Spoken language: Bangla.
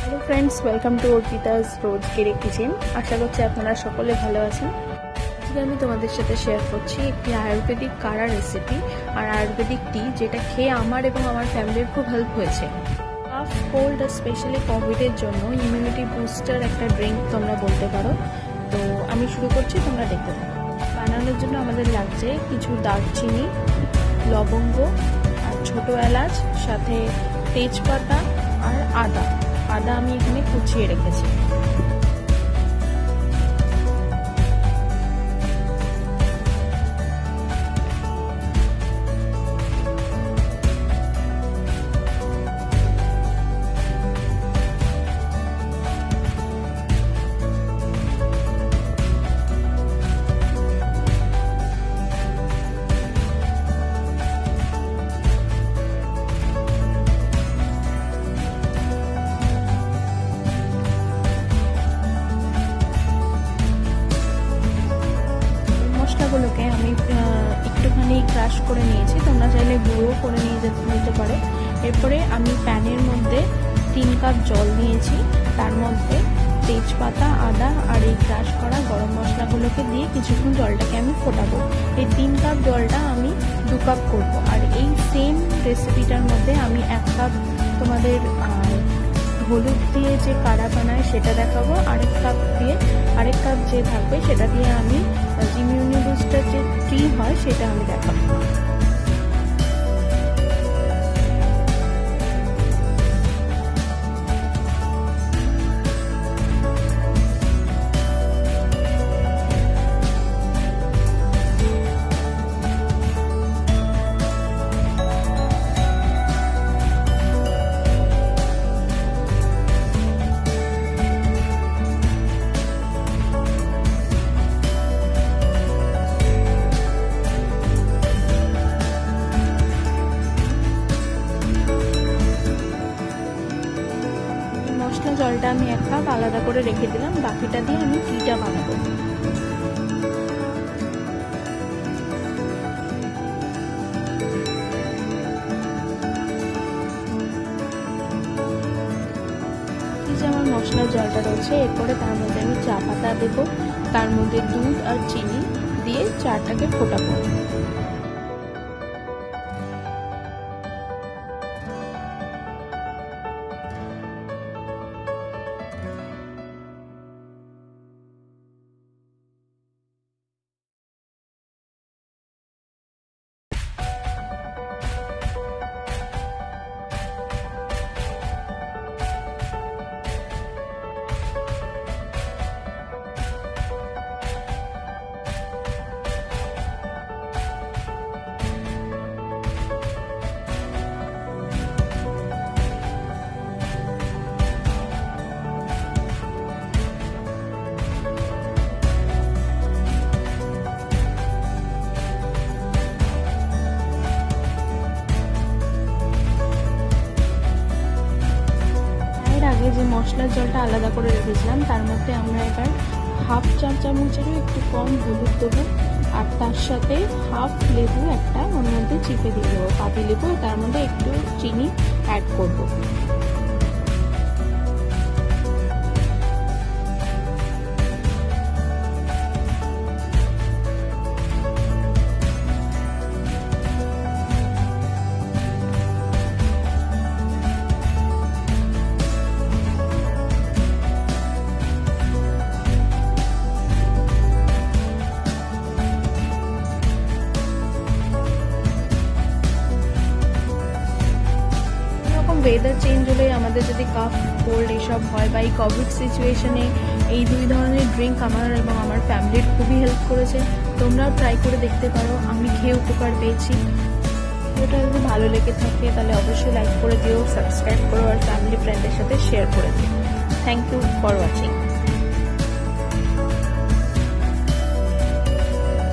Hello friends, welcome to Arpita's রোজকেরি কিচেন। আশা করছি আপনারা সকলে ভালো আছেন। আজকে আমি তোমাদের সাথে শেয়ার করছি একটি আয়ুর্বেদিক কাড়া রেসিপি আর আয়ুর্বেদিক টি, যেটা খেয়ে আমার এবং আমার ফ্যামিলির খুব হেল্প হয়েছে। কাফ, কোল্ড আর স্পেশালি কোভিডের জন্য ইমিউনিটি বুস্টার একটা ড্রিঙ্ক তোমরা বলতে পারো। তো আমি শুরু করছি, তোমরা দেখতে থাকো। বানানোর জন্য আমাদের লাগছে কিছু দারচিনি, লবঙ্গ আর ছোটো এলাচ, সাথে তেজপাতা আর আদা আমি এখানে কুচিয়ে রেখেছি। মশলাগুলোকে আমি একটুখানি ক্রাশ করে নিয়েছি, তোমরা চাইলে গুঁড়ো করে নিতে পারো। এরপরে আমি প্যানের মধ্যে 3 কাপ জল নিয়েছি, তার মধ্যে তেজপাতা, আদা আর এই ক্রাশ করা গরম মশলাগুলোকে দিয়ে কিছুক্ষণ জলটাকে আমি ফোটাবো। এই 3 কাপ জলটা আমি 2 কাপ করবো। আর এই সেম রেসিপিটার মধ্যে আমি 1 কাপ তোমাদের হলুদ দিয়ে যে কাড়া বানায় সেটা দেখাবো, আরেক কাপ যে থাকবে সেটা দিয়ে আমি ইমিউনি বুস্টার যে টি হয় সেটা আমি দেখাবো। মশলা জলটা আমি 1 কাপ আলাদা করে রেখে দিলাম, বাকিটা দিয়ে আমি টিটা বানাবো। আমার মশলার জলটা রয়েছে, এরপরে তার মধ্যে আমি চা পাতা দেবো, তার মধ্যে দুধ আর চিনি দিয়ে চাটাকে ফোটাবো। যে মশলার জলটা আলাদা করে রেখেছিলাম তার মধ্যে আমরা এবার 1/2 চা চামচেরও একটু কম হলুদ দেবো, আর তার সাথে 1/2 লেবু একটা ওর মধ্যে চিপে দিয়ে দেবো, পাতি লেবু, তার মধ্যে একটু চিনি অ্যাড করবো। ওয়েদার চেঞ্জ হলে আমাদের যদি কাফ, কোল্ড এসব হয় বা এই কোভিড সিচুয়েশনে এই 2 ধরনের ড্রিঙ্ক আমার এবং আমার ফ্যামিলির খুবই হেল্প করেছে। তোমরাও ট্রাই করে দেখতে পারো, আমি খেয়ে উপকার পেয়েছি। ভিডিওটা যদি ভালো লেগে থাকে তাহলে অবশ্যই লাইক করে দিও, সাবস্ক্রাইব করো আর ফ্যামিলি ফ্রেন্ডের সাথে শেয়ার করে দিও। Thank you for watching.